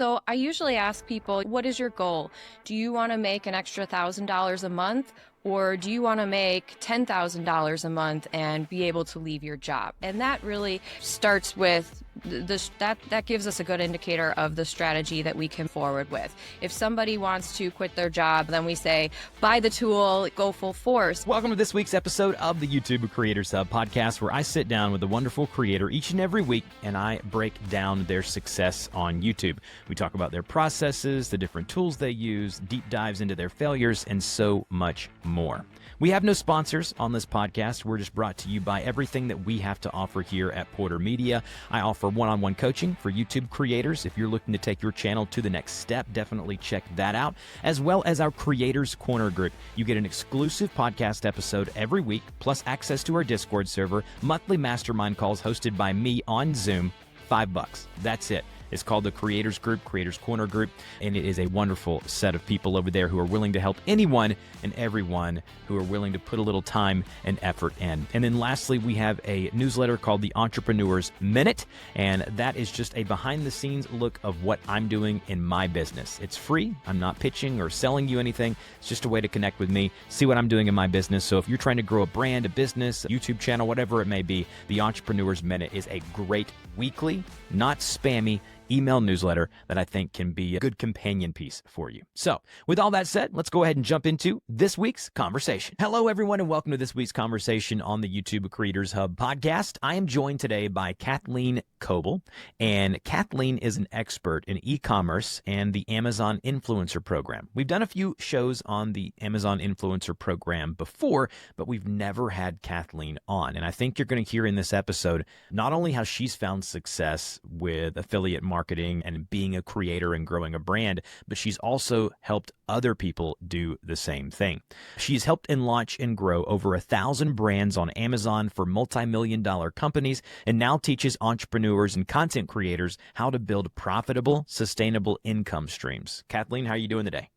So I usually ask people, what is your goal? Do you want to make an extra $1,000 a month? Or do you want to make $10,000 a month and be able to leave your job? And that really starts with this, that gives us a good indicator of the strategy that we can forward with. If somebody wants to quit their job, then we say, buy the tool, go full force. Welcome to this week's episode of the YouTube Creators Hub podcast, where I sit down with a wonderful creator each and every week, and I break down their success on YouTube. We talk about their processes, the different tools they use, deep dives into their failures, and so much more. We have no sponsors on this podcast. We're just brought to you by everything that we have to offer here at Porter Media. I offer one-on-one coaching for YouTube creators. If you're looking to take your channel to the next step, definitely check that out, as well as our Creators Corner group. You get an exclusive podcast episode every week, plus access to our Discord server, monthly mastermind calls hosted by me on Zoom, $5. That's it. It's called the Creators Group, Creators Corner Group, and it is a wonderful set of people over there who are willing to help anyone and everyone who are willing to put a little time and effort in. And then lastly, we have a newsletter called the Entrepreneur's Minute, and that is just a behind-the-scenes look of what I'm doing in my business. It's free. I'm not pitching or selling you anything. It's just a way to connect with me, see what I'm doing in my business. So if you're trying to grow a brand, a business, a YouTube channel, whatever it may be, the Entrepreneur's Minute is a great weekly, not spammy, email newsletter that I think can be a good companion piece for you. So with all that said, let's go ahead and jump into this week's conversation. Hello, everyone, and welcome to this week's conversation on the YouTube Creators Hub podcast. I am joined today by Kathleen Kobel, and Kathleen is an expert in e-commerce and the Amazon Influencer Program. We've done a few shows on the Amazon Influencer Program before, but we've never had Kathleen on. And I think you're going to hear in this episode not only how she's found success with affiliate marketing and being a creator and growing a brand, but she's also helped other people do the same thing. She's helped and launch and grow over 1,000 brands on Amazon for multi-million-dollar companies, and now teaches entrepreneurs and content creators how to build profitable, sustainable income streams. Kathleen, how are you doing today?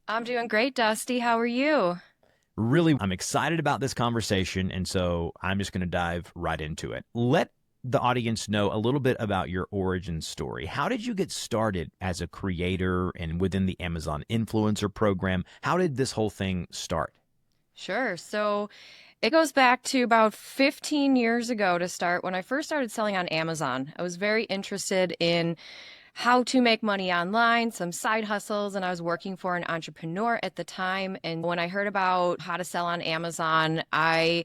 I'm doing great, Dusty. How are you? Really, I'm excited about this conversation, and so I'm just going to dive right into it. Let the audience know a little bit about your origin story. How did you get started as a creator and within the Amazon Influencer Program? How did this whole thing start? Sure. So it goes back to about 15 years ago to start. When I first started selling on Amazon, I was very interested in how to make money online, some side hustles, and I was working for an entrepreneur at the time. And when I heard about how to sell on Amazon, my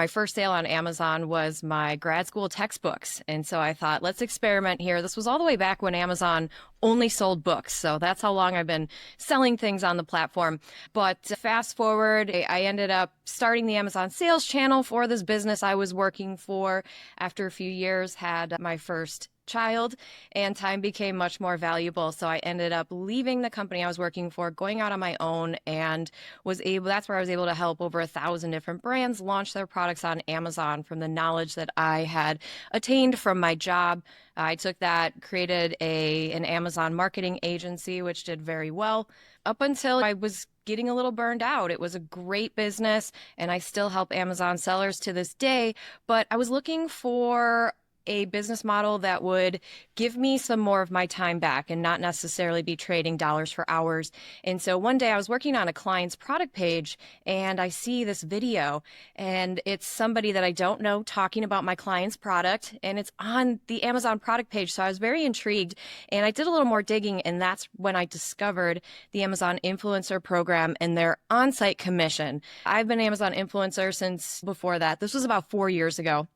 first sale on Amazon was my grad school textbooks. And so I thought, let's experiment here. This was all the way back when Amazon only sold books. So that's how long I've been selling things on the platform. But fast forward, I ended up starting the Amazon sales channel for this business I was working for. After a few years, had my first child, and time became much more valuable. So I ended up leaving the company I was working for, going out on my own, and that's where I was able to help over 1,000 different brands launch their products on Amazon from the knowledge that I had attained from my job. I took that, created an Amazon marketing agency, which did very well up until I was getting a little burned out. It was a great business, and I still help Amazon sellers to this day, but I was looking for a business model that would give me some more of my time back and not necessarily be trading dollars for hours. And so one day I was working on a client's product page, and I see this video, and it's somebody that I don't know talking about my client's product, and it's on the Amazon product page. So I was very intrigued, and I did a little more digging, and that's when I discovered the Amazon Influencer Program and their on-site commission. I've been an Amazon influencer since before that. This was about 4 years ago.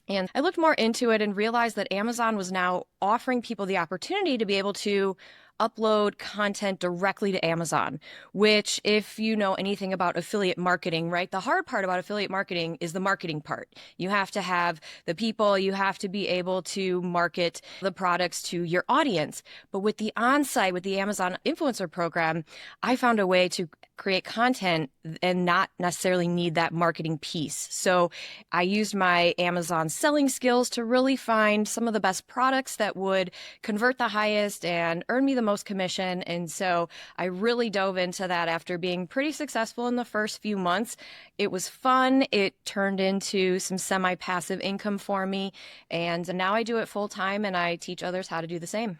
And I looked more into it and realized that Amazon was now offering people the opportunity to be able to upload content directly to Amazon, which, if you know anything about affiliate marketing, right, the hard part about affiliate marketing is the marketing part. You have to have the people, you have to be able to market the products to your audience. But with the on-site, with the Amazon Influencer Program, I found a way to create content and not necessarily need that marketing piece. So I used my Amazon selling skills to really find some of the best products that would convert the highest and earn me the most commission. And so I really dove into that after being pretty successful in the first few months. It was fun. It turned into some semi-passive income for me. And now I do it full time, and I teach others how to do the same.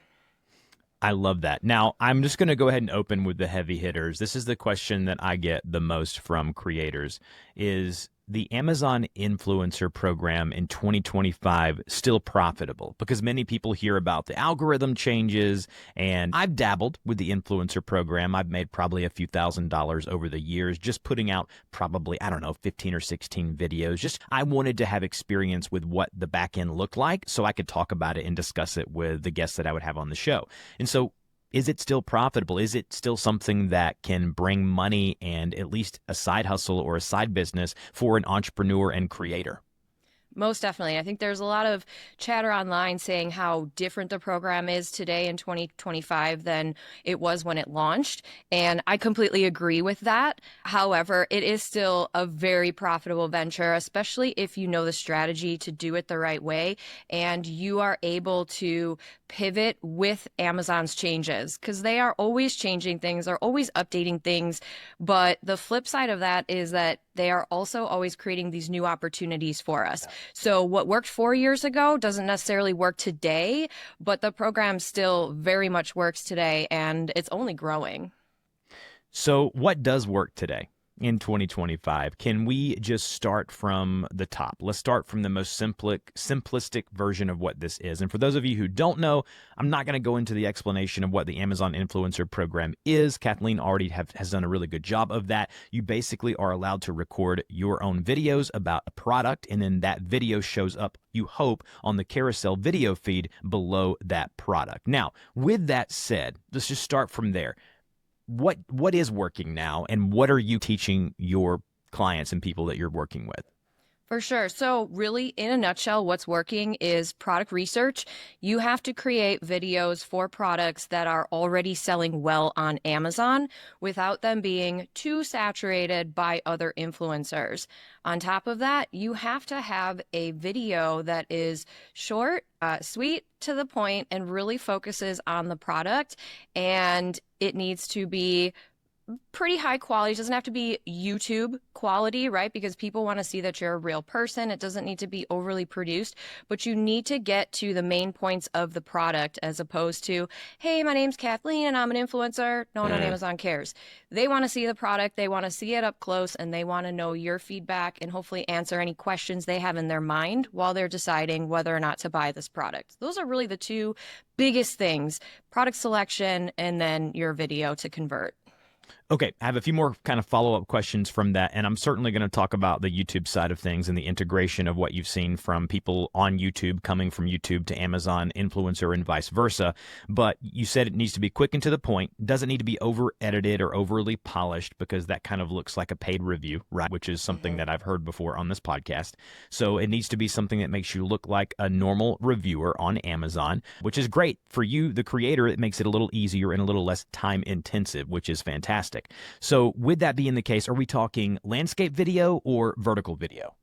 I love that. Now, I'm just going to go ahead and open with the heavy hitters. This is the question that I get the most from creators. Is the Amazon influencer program in 2025 still profitable? Because many people hear about the algorithm changes, and I've dabbled with the influencer program. I've made probably a few $1,000s over the years just putting out probably, I don't know, 15 or 16 videos. Just I wanted to have experience with what the back end looked like so I could talk about it and discuss it with the guests that I would have on the show. And so is it still profitable? Is it still something that can bring money and at least a side hustle or a side business for an entrepreneur and creator? Most definitely. I think there's a lot of chatter online saying how different the program is today in 2025 than it was when it launched. And I completely agree with that. However, it is still a very profitable venture, especially if you know the strategy to do it the right way and you are able to pivot with Amazon's changes because they are always changing things, they're always updating things. But the flip side of that is that they are also always creating these new opportunities for us. So what worked 4 years ago doesn't necessarily work today, but the program still very much works today and it's only growing. So, what does work today in 2025? Can we just start from the top? Let's start from the most simplistic version of what this is. And for those of you who don't know, I'm not going to go into the explanation of what the Amazon Influencer Program is. Kathleen already has done a really good job of that. You basically are allowed to record your own videos about a product, and then that video shows up, you hope, on the carousel video feed below that product. Now, with that said, let's just start from there. What is working now, and what are you teaching your clients and people that you're working with? For sure. So, really, in a nutshell, what's working is product research. You have to create videos for products that are already selling well on Amazon without them being too saturated by other influencers. On top of that, you have to have a video that is short, sweet, to the point, and really focuses on the product. And it needs to be pretty high quality. It doesn't have to be YouTube quality, right? Because people want to see that you're a real person. It doesn't need to be overly produced, but you need to get to the main points of the product as opposed to, hey, my name's Kathleen and I'm an influencer. No one on Amazon cares. They want to see the product. They want to see it up close and they want to know your feedback and hopefully answer any questions they have in their mind while they're deciding whether or not to buy this product. Those are really the two biggest things, product selection and then your video to convert. Okay, I have a few more kind of follow-up questions from that, and I'm certainly going to talk about the YouTube side of things and the integration of what you've seen from people on YouTube coming from YouTube to Amazon influencer and vice versa. But you said it needs to be quick and to the point, doesn't need to be over-edited or overly polished because that kind of looks like a paid review, right? Which is something that I've heard before on this podcast. So it needs to be something that makes you look like a normal reviewer on Amazon, which is great. For you, the creator, it makes it a little easier and a little less time-intensive, which is fantastic. So with that being the case, are we talking landscape video or vertical video?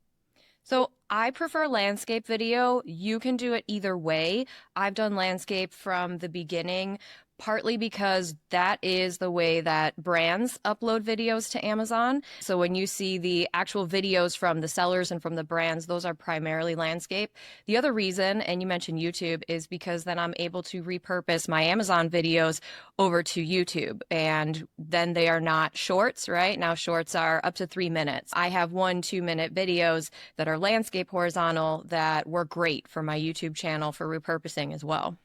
So I prefer landscape video. You can do it either way. I've done landscape from the beginning, partly because that is the way that brands upload videos to Amazon. So when you see the actual videos from the sellers and from the brands, those are primarily landscape. The other reason, and you mentioned YouTube, is because then I'm able to repurpose my Amazon videos over to YouTube. And then they are not shorts, right? Now shorts are up to 3 minutes. I have 1-2 minute videos that are landscape horizontal that work great for my YouTube channel for repurposing as well.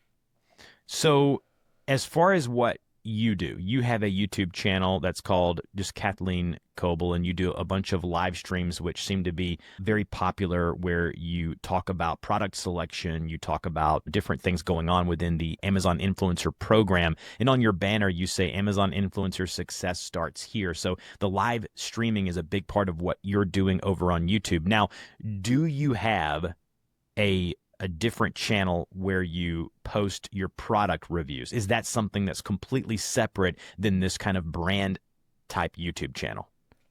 So as far as what you do, you have a YouTube channel that's called just Kathleen Kobel, and you do a bunch of live streams, which seem to be very popular, where you talk about product selection, you talk about different things going on within the Amazon Influencer Program. And on your banner, you say Amazon Influencer Success starts here. So the live streaming is a big part of what you're doing over on YouTube. Now, do you have a different channel where you post your product reviews? Is that something that's completely separate than this kind of brand type YouTube channel?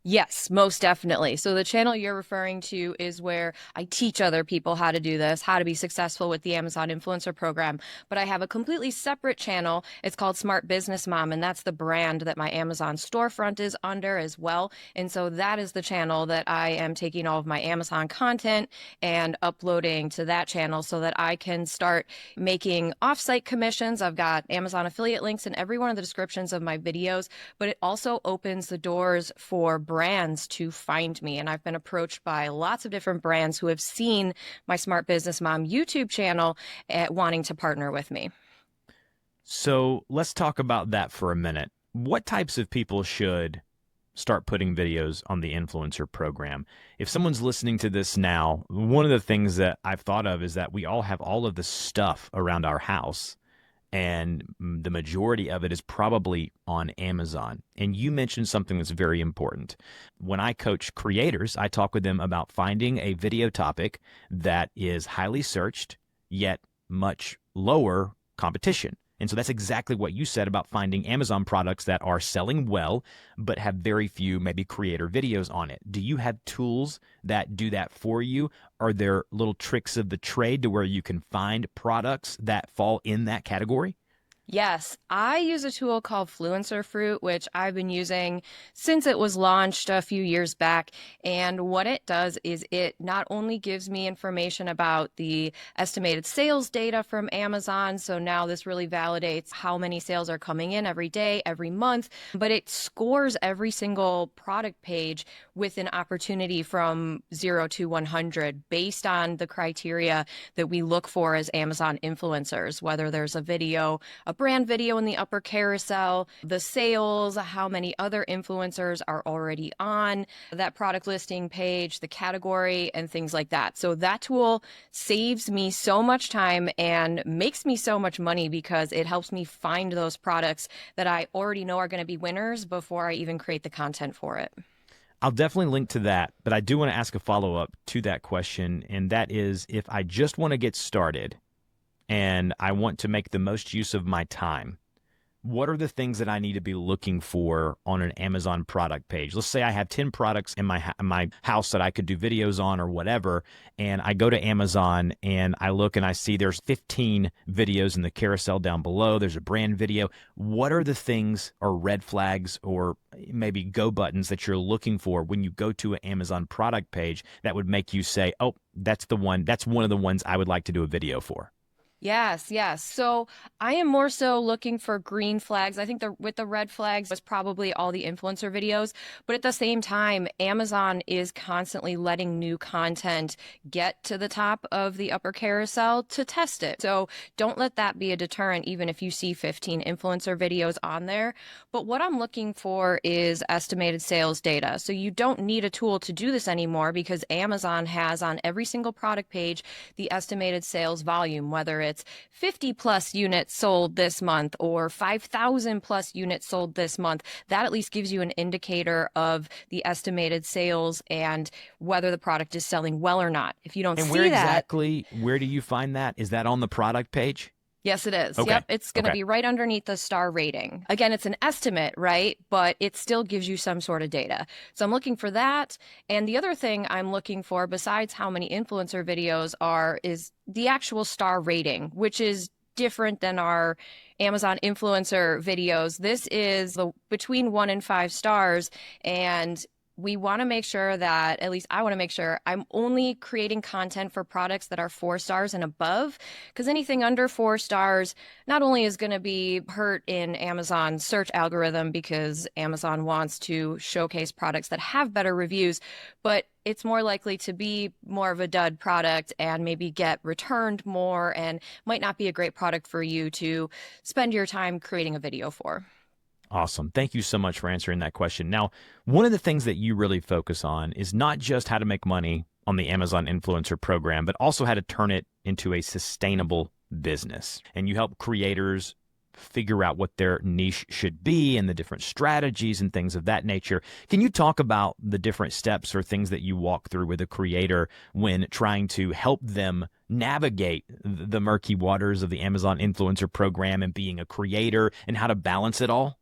Yes, most definitely. So the channel you're referring to is where I teach other people how to do this, how to be successful with the Amazon Influencer Program. But I have a completely separate channel. It's called Smart Business Mom, and that's the brand that my Amazon storefront is under as well. And so that is the channel that I am taking all of my Amazon content and uploading to that channel so that I can start making offsite commissions. I've got Amazon affiliate links in every one of the descriptions of my videos, but it also opens the doors for brands to find me. And I've been approached by lots of different brands who have seen my Smart Business Mom YouTube channel wanting to partner with me. So let's talk about that for a minute. What types of people should start putting videos on the influencer program? If someone's listening to this now, one of the things that I've thought of is that we all have all of the stuff around our house, and the majority of it is probably on Amazon. And you mentioned something that's very important. When I coach creators, I talk with them about finding a video topic that is highly searched, yet much lower competition. And so that's exactly what you said about finding Amazon products that are selling well, but have very few maybe creator videos on it. Do you have tools that do that for you? Are there little tricks of the trade to where you can find products that fall in that category? Yes, I use a tool called Fluencer Fruit, which I've been using since it was launched a few years back. And what it does is it not only gives me information about the estimated sales data from Amazon, so now this really validates how many sales are coming in every day, every month, but it scores every single product page with an opportunity from 0 to 100 based on the criteria that we look for as Amazon influencers, whether there's a video, a brand video in the upper carousel, the sales, how many other influencers are already on that product listing page, the category, and things like that. So that tool saves me so much time and makes me so much money because it helps me find those products that I already know are going to be winners before I even create the content for it. I'll definitely link to that, but I do want to ask a follow-up to that question, and that is, if I just want to get started and I want to make the most use of my time, what are the things that I need to be looking for on an Amazon product page? Let's say I have 10 products in my house that I could do videos on or whatever, and I go to Amazon and I look and I see there's 15 videos in the carousel down below. There's a brand video. What are the things or red flags or maybe go buttons that you're looking for when you go to an Amazon product page that would make you say, oh, that's the one, that's one of the ones I would like to do a video for? Yes, yes. So I am more so looking for green flags. I think with the red flags was probably all the influencer videos, but at the same time, Amazon is constantly letting new content get to the top of the upper carousel to test it. So don't let that be a deterrent, even if you see 15 influencer videos on there. But what I'm looking for is estimated sales data. So you don't need a tool to do this anymore because Amazon has on every single product page the estimated sales volume, whether it's 50 plus units sold this month or 5,000 plus units sold this month. That at least gives you an indicator of the estimated sales and whether the product is selling well or not. If you don't And see where that, exactly, where do you find that? Is that on the product page? yes, it is. Okay. Yep. It's going to Okay. be right underneath the star rating. Again, it's an estimate, right? But it still gives you some sort of data. So I'm looking for that. And the other thing I'm looking for, besides how many influencer videos are, is the actual star rating, which is different than our Amazon influencer videos. This is between 1 and 5 stars. And we want to make sure that, at least I want to make sure, I'm only creating content for products that are 4 stars and above, because anything under 4 stars not only is going to be hurt in Amazon's search algorithm because Amazon wants to showcase products that have better reviews, but it's more likely to be more of a dud product and maybe get returned more and might not be a great product for you to spend your time creating a video for. Awesome. Thank you so much for answering that question. Now, one of the things that you really focus on is not just how to make money on the Amazon Influencer Program, but also how to turn it into a sustainable business. And you help creators figure out what their niche should be and the different strategies and things of that nature. Can you talk about the different steps or things that you walk through with a creator when trying to help them navigate the murky waters of the Amazon Influencer Program and being a creator and how to balance it all?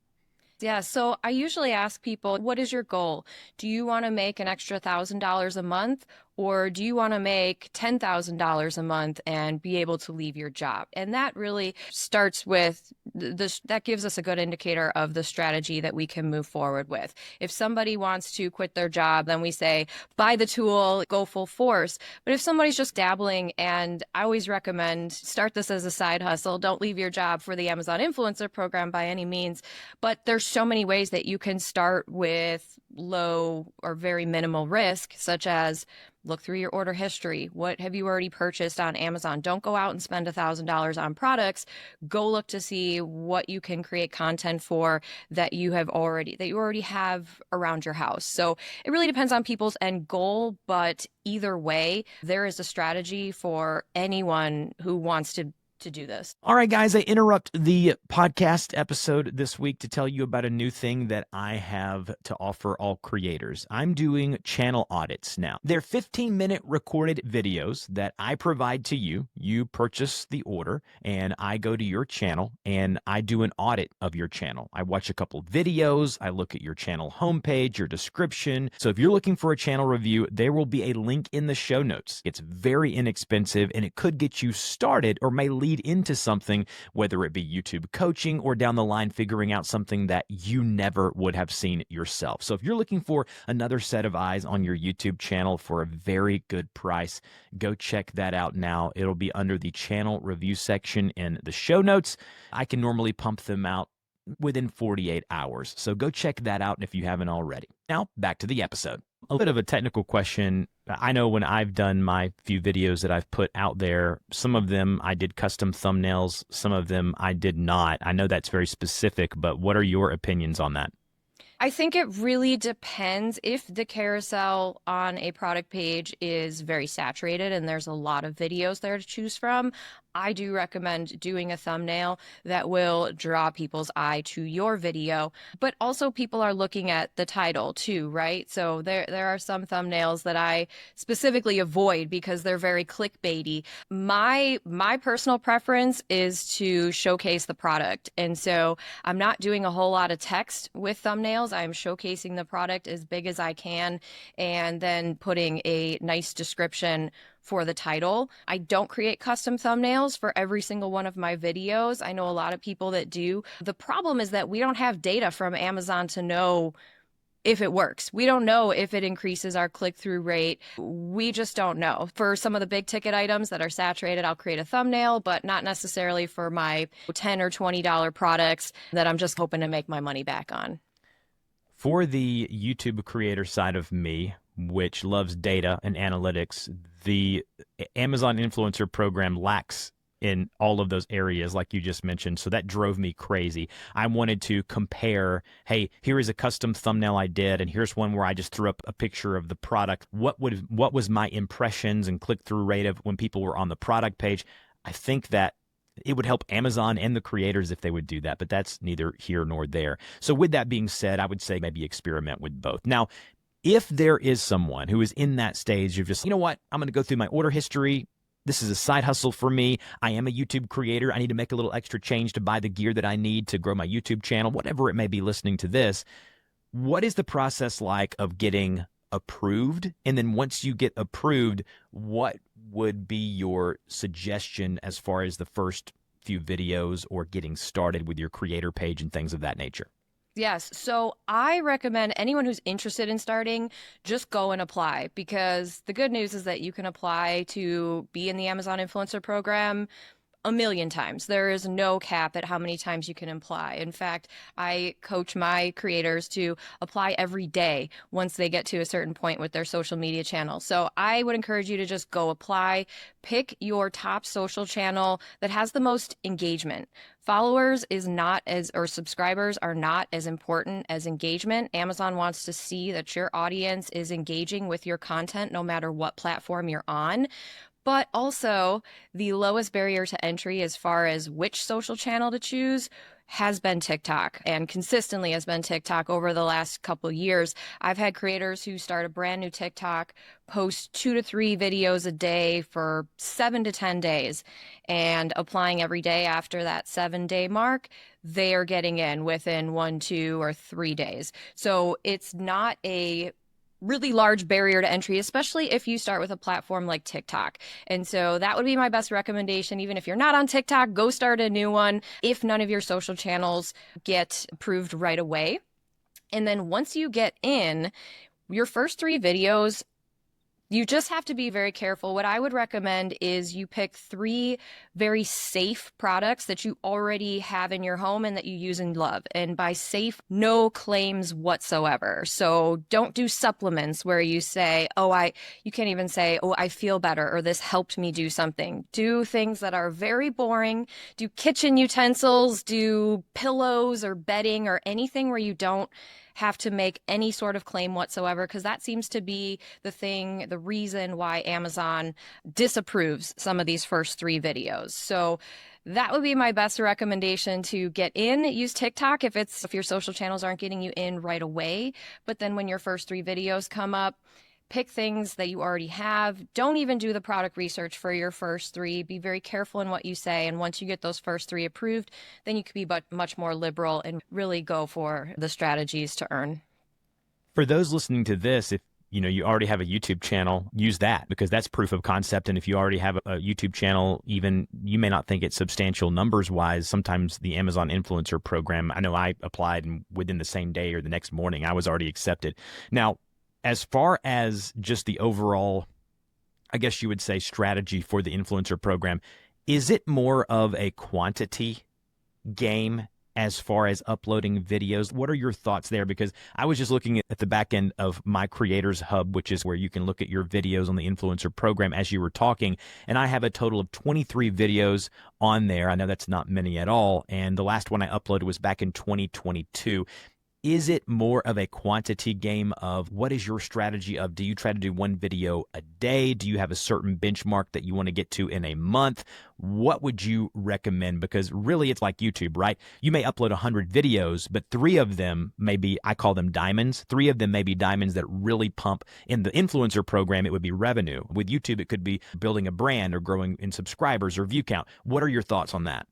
Yeah, so I usually ask people, what is your goal? Do you want to make an extra $1,000 a month, or do you want to make $10,000 a month and be able to leave your job? And that really starts with this, that gives us a good indicator of the strategy that we can move forward with. If somebody wants to quit their job, then we say, buy the tool, go full force. But if somebody's just dabbling, and I always recommend start this as a side hustle, don't leave your job for the Amazon Influencer Program by any means. But there's so many ways that you can start with low or very minimal risk, such as look through your order history. What have you already purchased on Amazon? Don't go out and spend $1,000 on products. Go look to see what you can create content for that you already have around your house. So it really depends on people's end goal, but either way, there is a strategy for anyone who wants to do this. All right, guys, I interrupt the podcast episode this week to tell you about a new thing that I have to offer all creators. I'm doing channel audits now. They're 15-minute recorded videos that I provide to you. You purchase the order, and I go to your channel, and I do an audit of your channel. I watch a couple videos. I look at your channel homepage, your description. So if you're looking for a channel review, there will be a link in the show notes. It's very inexpensive, and it could get you started or may lead into something, whether it be YouTube coaching or down the line figuring out something that you never would have seen yourself. So if you're looking for another set of eyes on your YouTube channel for a very good price, go check that out now. It'll be under the channel review section in the show notes. I can normally pump them out within 48 hours. So go check that out if you haven't already. Now, back to the episode. A bit of a technical question. I know when I've done my few videos that I've put out there, some of them I did custom thumbnails, some of them I did not. I know that's very specific, but what are your opinions on that? I think it really depends. If the carousel on a product page is very saturated and there's a lot of videos there to choose from, I do recommend doing a thumbnail that will draw people's eye to your video. But also people are looking at the title too, right? So there are some thumbnails that I specifically avoid because they're very clickbaity. My personal preference is to showcase the product. And so I'm not doing a whole lot of text with thumbnails. I'm showcasing the product as big as I can and then putting a nice description for the title. I don't create custom thumbnails for every single one of my videos. I know a lot of people that do. The problem is that we don't have data from Amazon to know if it works. We don't know if it increases our click-through rate. We just don't know. For some of the big ticket items that are saturated, I'll create a thumbnail, but not necessarily for my $10 or $20 products that I'm just hoping to make my money back on. For the YouTube creator side of me, which loves data and analytics, the Amazon Influencer Program lacks in all of those areas like you just mentioned. So that drove me crazy. I wanted to compare, hey, here is a custom thumbnail I did, and here's one where I just threw up a picture of the product. What was my impressions and click-through rate of when people were on the product page? I think that it would help Amazon and the creators if they would do that, but that's neither here nor there. So with that being said, I would say maybe experiment with both. Now, if there is someone who is in that stage of just, you know what, I'm going to go through my order history. This is a side hustle for me. I am a YouTube creator. I need to make a little extra change to buy the gear that I need to grow my YouTube channel, whatever it may be listening to this. What is the process like of getting approved? And then once you get approved, what would be your suggestion as far as the first few videos or getting started with your creator page and things of that nature? Yes. So I recommend anyone who's interested in starting, just go and apply, because the good news is that you can apply to be in the Amazon Influencer Program a million times. There is no cap at how many times you can apply. In fact, I coach my creators to apply every day once they get to a certain point with their social media channel. So I would encourage you to just go apply, pick your top social channel that has the most engagement. Followers is not as, or subscribers are not as important as engagement. Amazon wants to see that your audience is engaging with your content no matter what platform you're on. But also, the lowest barrier to entry as far as which social channel to choose has been TikTok, and consistently has been TikTok over the last couple of years. I've had creators who start a brand new TikTok, post 2 to 3 videos a day for 7 to 10 days, and applying every day after that 7-day mark, they are getting in within 1, 2, or 3 days. So it's not a really large barrier to entry, especially if you start with a platform like TikTok. And so that would be my best recommendation. Even if you're not on TikTok, go start a new one if none of your social channels get approved right away. And then once you get in, your first 3 videos, you just have to be very careful. What I would recommend is you pick 3 very safe products that you already have in your home and that you use and love. And by safe, no claims whatsoever. So don't do supplements where you say, you can't even say, oh, I feel better, or this helped me do something. Do things that are very boring. Do kitchen utensils, do pillows or bedding or anything where you don't have to make any sort of claim whatsoever, because that seems to be the reason why Amazon disapproves some of these first 3 videos. So that would be my best recommendation to get in. Use TikTok if your social channels aren't getting you in right away. But then when your first 3 videos come up, pick things that you already have. Don't even do the product research for your first 3. Be very careful in what you say. And once you get those first 3 approved, then you can be much more liberal and really go for the strategies to earn. For those listening to this, if you already have a YouTube channel, use that, because that's proof of concept. And if you already have a YouTube channel, even you may not think it's substantial numbers wise. Sometimes the Amazon influencer program, I know I applied and within the same day or the next morning, I was already accepted. Now, as far as just the overall, I guess you would say, strategy for the influencer program, is it more of a quantity game as far as uploading videos? What are your thoughts there? Because I was just looking at the back end of my Creators Hub, which is where you can look at your videos on the influencer program as you were talking. And I have a total of 23 videos on there. I know that's not many at all. And the last one I uploaded was back in 2022. Is it more of a quantity game of what is your strategy of, do you try to do 1 video a day? Do you have a certain benchmark that you want to get to in a month? What would you recommend? Because really it's like YouTube, right? You may upload 100 videos, but 3 of them may be, I call them diamonds. 3 of them may be diamonds that really pump. In the influencer program, it would be revenue. With YouTube, it could be building a brand or growing in subscribers or view count. What are your thoughts on that?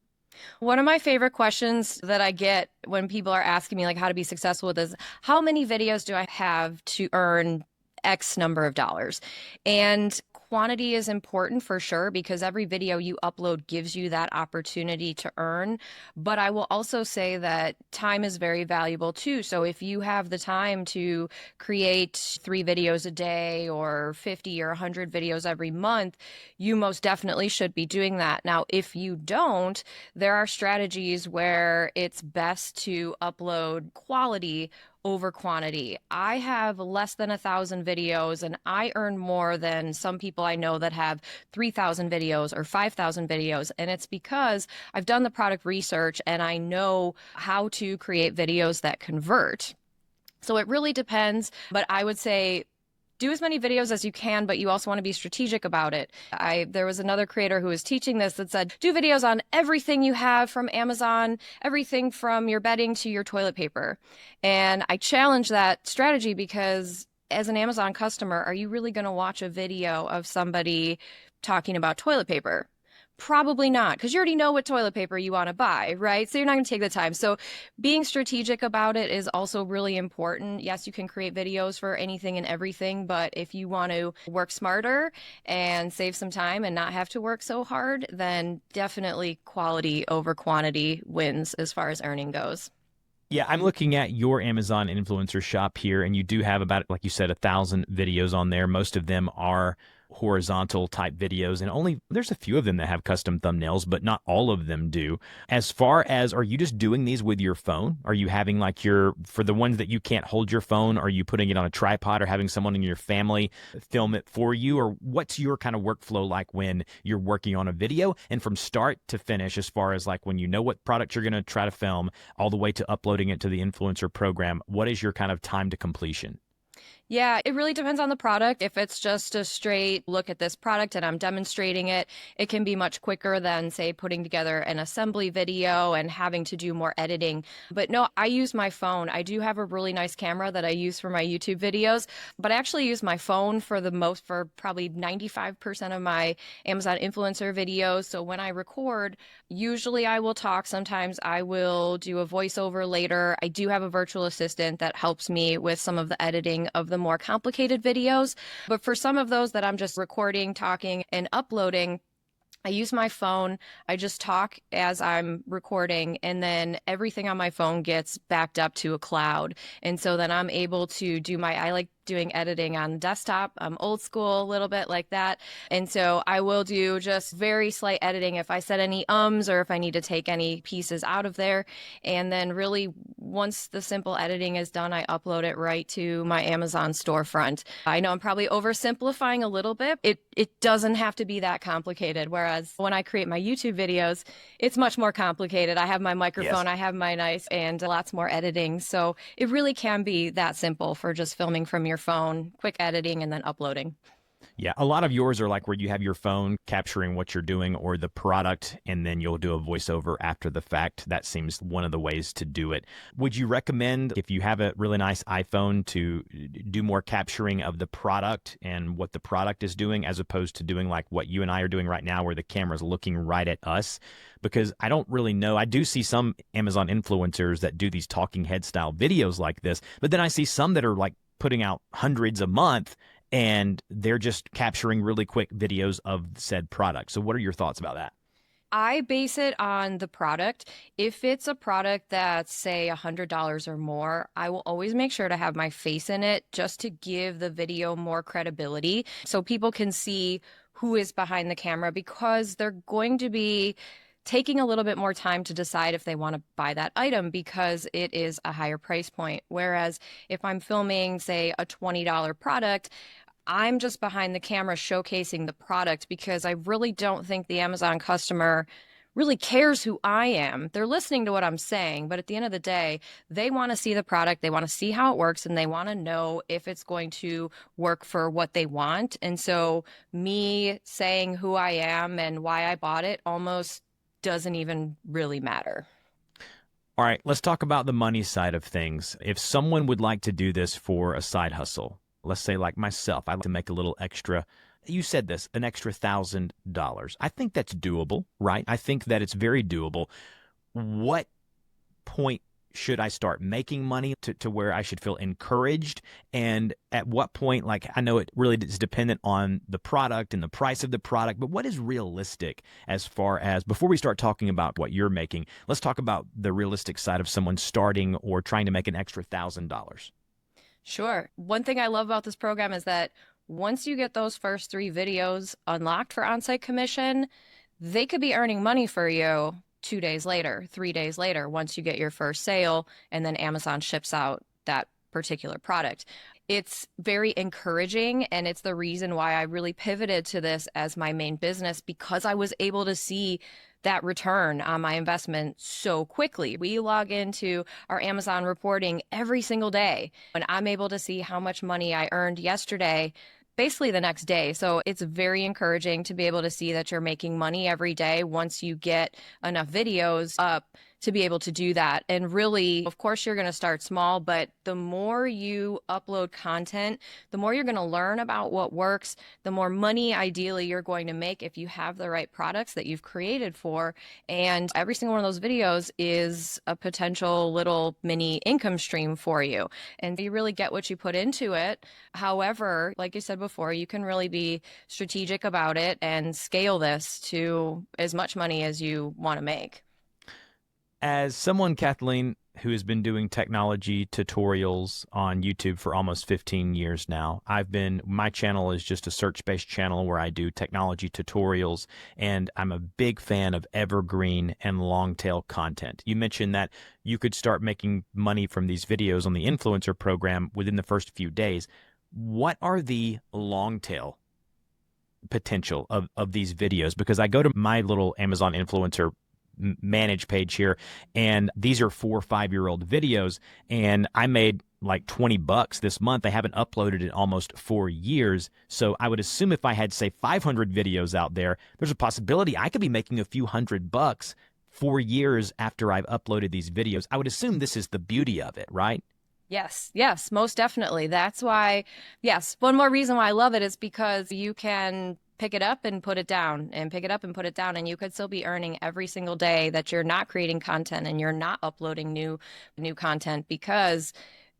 One of my favorite questions that I get when people are asking me like how to be successful with this, how many videos do I have to earn X number of dollars? And quantity is important for sure, because every video you upload gives you that opportunity to earn. But I will also say that time is very valuable too. So if you have the time to create 3 videos a day or 50 or 100 videos every month, you most definitely should be doing that. Now, if you don't, there are strategies where it's best to upload quality over quantity. I have less than 1,000 videos and I earn more than some people I know that have 3,000 videos or 5,000 videos. And it's because I've done the product research and I know how to create videos that convert. So it really depends, but I would say do as many videos as you can, but you also want to be strategic about it. There was another creator who was teaching this that said, do videos on everything you have from Amazon, everything from your bedding to your toilet paper. And I challenge that strategy because as an Amazon customer, are you really going to watch a video of somebody talking about toilet paper? Probably not, because you already know what toilet paper you want to buy, right? So you're not going to take the time. So being strategic about it is also really important. Yes, you can create videos for anything and everything, but if you want to work smarter and save some time and not have to work so hard, then definitely quality over quantity wins as far as earning goes. Yeah, I'm looking at your Amazon influencer shop here, and you do have about, like you said, 1,000 videos on there. Most of them are horizontal type videos, and there's a few of them that have custom thumbnails, but not all of them do. As far as, are you just doing these with your phone? Are you having for the ones that you can't hold your phone, are you putting it on a tripod or having someone in your family film it for you? Or what's your kind of workflow like when you're working on a video, and from start to finish, as far as like when you know what product you're going to try to film all the way to uploading it to the influencer program, what is your kind of time to completion? Yeah, it really depends on the product. If it's just a straight look at this product and I'm demonstrating it, it can be much quicker than, say, putting together an assembly video and having to do more editing. But no, I use my phone. I do have a really nice camera that I use for my YouTube videos, but I actually use my phone for probably 95% of my Amazon influencer videos. So when I record, usually I will talk. Sometimes I will do a voiceover later. I do have a virtual assistant that helps me with some of the editing of the more complicated videos. But for some of those that I'm just recording, talking, and uploading, I use my phone. I just talk as I'm recording, and then everything on my phone gets backed up to a cloud. And so then I'm able to I like doing editing on desktop. I'm old school a little bit like that. And so I will do just very slight editing if I said any ums or if I need to take any pieces out of there. And then really once the simple editing is done, I upload it right to my Amazon storefront. I know I'm probably oversimplifying a little bit. It doesn't have to be that complicated. Whereas when I create my YouTube videos, it's much more complicated. I have my Yes. microphone, I have my nice and lots more editing. So it really can be that simple for just filming from your phone, quick editing, and then uploading. Yeah, a lot of yours are like where you have your phone capturing what you're doing or the product, and then you'll do a voiceover after the fact. That seems one of the ways to do it. Would you recommend, if you have a really nice iPhone, to do more capturing of the product and what the product is doing as opposed to doing like what you and I are doing right now where the camera's looking right at us? Because I don't really know. I do see some Amazon influencers that do these talking head style videos like this, but then I see some that are like putting out hundreds a month and they're just capturing really quick videos of said product. So what are your thoughts about that? I base it on the product. If it's a product that's, say, $100 or more, I will always make sure to have my face in it just to give the video more credibility so people can see who is behind the camera because they're going to be taking a little bit more time to decide if they want to buy that item because it is a higher price point. Whereas if I'm filming, say, a $20 product, I'm just behind the camera showcasing the product because I really don't think the Amazon customer really cares who I am. They're listening to what I'm saying, but at the end of the day, they want to see the product, they want to see how it works, and they want to know if it's going to work for what they want. And so me saying who I am and why I bought it almost doesn't even really matter. All right, let's talk about the money side of things. If someone would like to do this for a side hustle, let's say like myself, I'd like to make a little extra. You said this, an extra $1,000. I think that's doable, right? I think that it's very doable. What point should I start making money to where I should feel encouraged? And at what point, like, I know it really is dependent on the product and the price of the product, but what is realistic as far as, before we start talking about what you're making, let's talk about the realistic side of someone starting or trying to make an extra $1,000. Sure. One thing I love about this program is that once you get those first 3 videos unlocked for on-site commission, they could be earning money for you 2 days later, 3 days later, once you get your first sale, and then Amazon ships out that particular product. It's very encouraging, and it's the reason why I really pivoted to this as my main business because I was able to see that return on my investment so quickly. We log into our Amazon reporting every single day, and I'm able to see how much money I earned yesterday basically the next day. So it's very encouraging to be able to see that you're making money every day once you get enough videos up to be able to do that. And really, of course, you're going to start small, but the more you upload content, the more you're going to learn about what works, the more money ideally you're going to make if you have the right products that you've created for. And every single one of those videos is a potential little mini income stream for you. And you really get what you put into it. However, like you said before, you can really be strategic about it and scale this to as much money as you want to make. As someone, Kathleen, who has been doing technology tutorials on YouTube for almost 15 years now, my channel is just a search-based channel where I do technology tutorials, and I'm a big fan of evergreen and long-tail content. You mentioned that you could start making money from these videos on the influencer program within the first few days. What are the long-tail potential of these videos? Because I go to my little Amazon influencer manage page here, and these are 4 or 5 year old videos, and I made like $20 this month. I haven't uploaded in almost 4 years. So I would assume if I had, say, 500 videos out there, there's a possibility I could be making a few $100 4 years after I've uploaded these videos. I would assume this is the beauty of it, right? Yes, yes, most definitely. That's why, yes, one more reason why I love it is because you can pick it up and put it down and pick it up and put it down, and you could still be earning every single day that you're not creating content and you're not uploading new content, because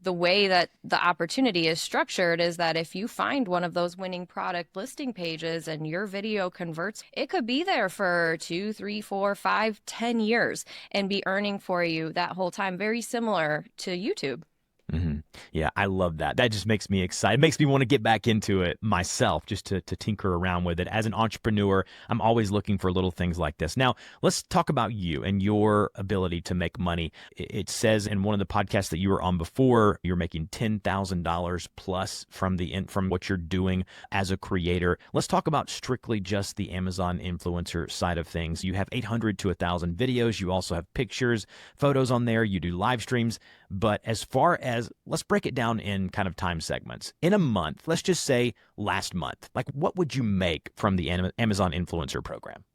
the way that the opportunity is structured is that if you find one of those winning product listing pages and your video converts, it could be there for 2, 3, 4, 5, 10 years and be earning for you that whole time, very similar to YouTube. Mm-hmm. Yeah, I love that. That just makes me excited. It makes me want to get back into it myself, just to tinker around with it. As an entrepreneur, I'm always looking for little things like this. Now, let's talk about you and your ability to make money. It says in one of the podcasts that you were on before, you're making $10,000 plus from what you're doing as a creator. Let's talk about strictly just the Amazon influencer side of things. You have 800 to 1,000 videos. You also have pictures, photos on there. You do live streams. But as far as, let's break it down in kind of time segments. In a month, let's just say last month, like what would you make from the Amazon influencer program?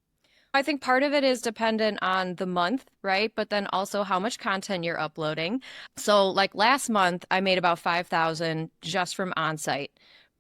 I think part of it is dependent on the month, right? But then also how much content you're uploading. So like last month, I made about 5,000 just from on-site.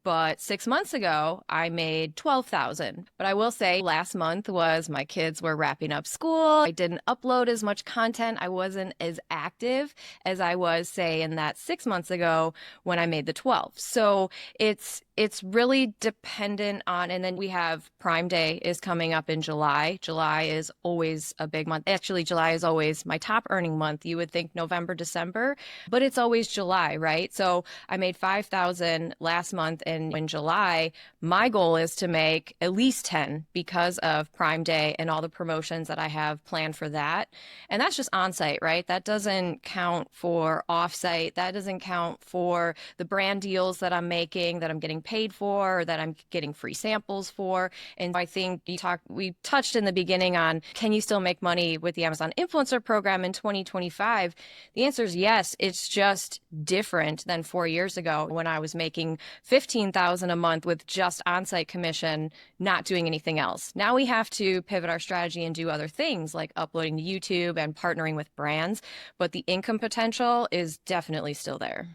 But 6 months ago, I made 12,000. But I will say last month was my kids were wrapping up school. I didn't upload as much content. I wasn't as active as I was, say, in that 6 months ago when I made the 12. So it's really dependent on, and then we have Prime Day is coming up in July. July is always a big month. Actually, July is always my top earning month. You would think November, December, but it's always July, right? So I made 5,000 last month, and in July, my goal is to make at least 10 because of Prime Day and all the promotions that I have planned for that. And that's just on-site, right? That doesn't count for off-site. That doesn't count for the brand deals that I'm making, that I'm getting paid for, or that I'm getting free samples for. And I think we touched in the beginning on, can you still make money with the Amazon Influencer Program in 2025? The answer is yes. It's just different than 4 years ago when I was making 15,000 a month with just on-site commission, not doing anything else. Now we have to pivot our strategy and do other things like uploading to YouTube and partnering with brands, but the income potential is definitely still there.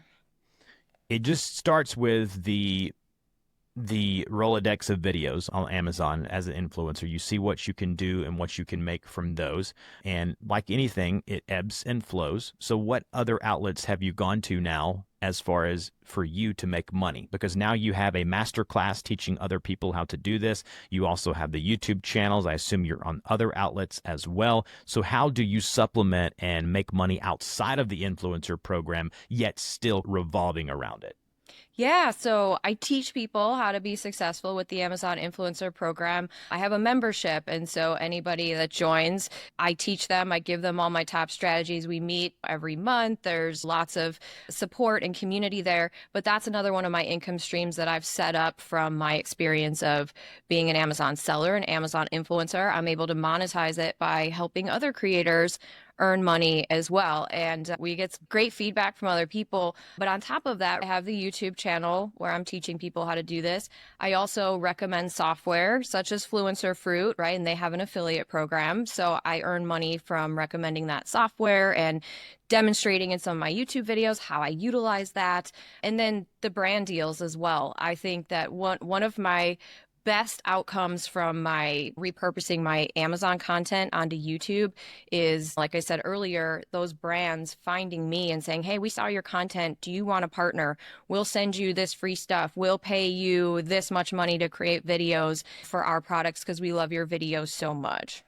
It just starts with the Rolodex of videos on Amazon as an influencer. You see what you can do and what you can make from those. And like anything, it ebbs and flows. So what other outlets have you gone to now as far as for you to make money? Because now you have a master class teaching other people how to do this. You also have the YouTube channels. I assume you're on other outlets as well. So how do you supplement and make money outside of the influencer program, yet still revolving around it? Yeah, so I teach people how to be successful with the Amazon Influencer Program. I have a membership, and so anybody that joins, I teach them, I give them all my top strategies. We meet every month. There's lots of support and community there, but that's another one of my income streams that I've set up from my experience of being an Amazon seller and Amazon influencer. I'm able to monetize it by helping other creators earn money as well. And we get great feedback from other people. But on top of that, I have the YouTube channel where I'm teaching people how to do this. I also recommend software such as Fluencer Fruit, right? And they have an affiliate program. So I earn money from recommending that software and demonstrating in some of my YouTube videos how I utilize that. And then the brand deals as well. I think that one of my best outcomes from my repurposing my Amazon content onto YouTube is, like I said earlier, those brands finding me and saying, hey, we saw your content. Do you want to partner? We'll send you this free stuff. We'll pay you this much money to create videos for our products because we love your videos so much.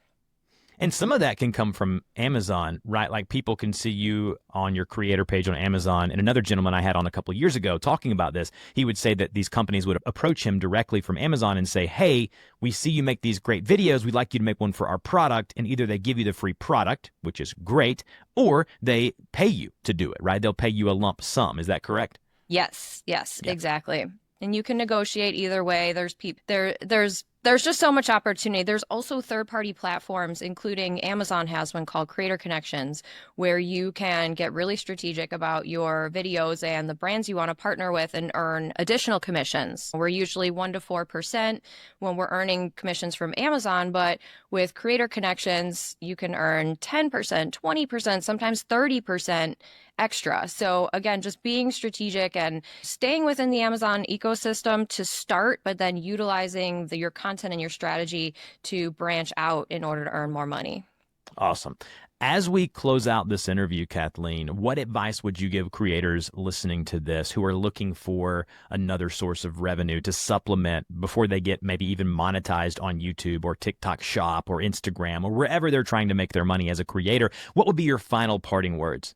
And some of that can come from Amazon, right? Like people can see you on your creator page on Amazon. And another gentleman I had on a couple of years ago talking about this, he would say that these companies would approach him directly from Amazon and say, hey, we see you make these great videos. We'd like you to make one for our product. And either they give you the free product, which is great, or they pay you to do it, right? They'll pay you a lump sum. Is that correct? Yes, Yeah. exactly. And you can negotiate either way. There's just so much opportunity. There's also third-party platforms, including Amazon has one called Creator Connections, where you can get really strategic about your videos and the brands you want to partner with and earn additional commissions. We're usually 1 to 4% when we're earning commissions from Amazon, but with Creator Connections, you can earn 10%, 20%, sometimes 30% extra. So again, just being strategic and staying within the Amazon ecosystem to start, but then utilizing your content and your strategy to branch out in order to earn more money. Awesome. As we close out this interview, Kathleen, what advice would you give creators listening to this who are looking for another source of revenue to supplement before they get maybe even monetized on YouTube or TikTok Shop or Instagram or wherever they're trying to make their money as a creator? What would be your final parting words?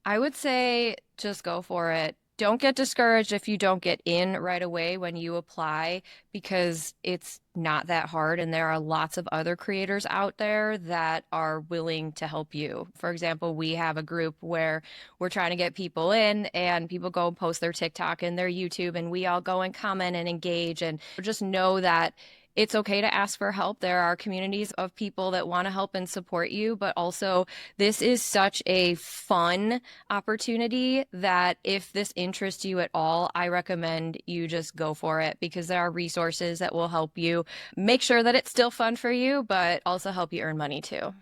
I would say just go for it. Don't get discouraged if you don't get in right away when you apply, because it's not that hard. And there are lots of other creators out there that are willing to help you. For example, we have a group where we're trying to get people in, and people go and post their TikTok and their YouTube, and we all go and comment and engage. And just know that it's okay to ask for help. There are communities of people that want to help and support you, but also this is such a fun opportunity that if this interests you at all, I recommend you just go for it, because there are resources that will help you make sure that it's still fun for you, but also help you earn money too.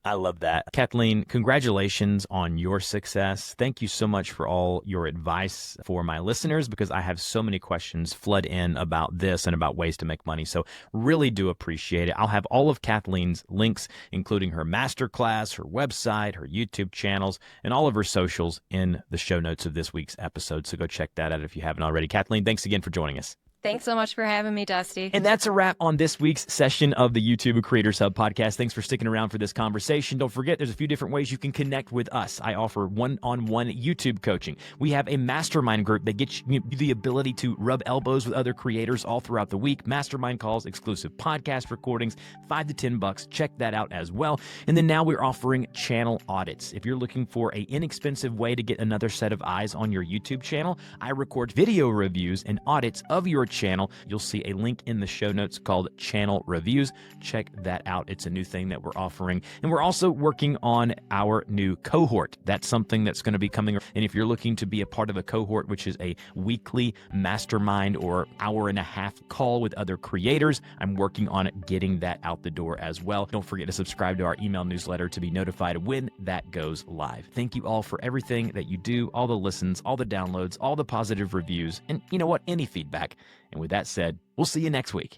I love that. Kathleen, congratulations on your success. Thank you so much for all your advice for my listeners, because I have so many questions flood in about this and about ways to make money. So really do appreciate it. I'll have all of Kathleen's links, including her masterclass, her website, her YouTube channels, and all of her socials in the show notes of this week's episode. So go check that out if you haven't already. Kathleen, thanks again for joining us. Thanks so much for having me, Dusty. And that's a wrap on this week's session of the YouTube Creators Hub podcast. Thanks for sticking around for this conversation. Don't forget, there's a few different ways you can connect with us. I offer one-on-one YouTube coaching. We have a mastermind group that gets you the ability to rub elbows with other creators all throughout the week. Mastermind calls, exclusive podcast recordings, $5 to $10. Check that out as well. And then now we're offering channel audits. If you're looking for an inexpensive way to get another set of eyes on your YouTube channel, I record video reviews and audits of your channel. You'll see a link in the show notes called Channel Reviews. Check that out. It's a new thing that we're offering. And we're also working on our new cohort. That's something that's going to be coming. And if you're looking to be a part of a cohort, which is a weekly mastermind or hour-and-a-half call with other creators, I'm working on getting that out the door as well. Don't forget to subscribe to our email newsletter to be notified when that goes live. Thank you all for everything that you do, all the listens, all the downloads, all the positive reviews, and you know what? Any feedback. And with that said, we'll see you next week.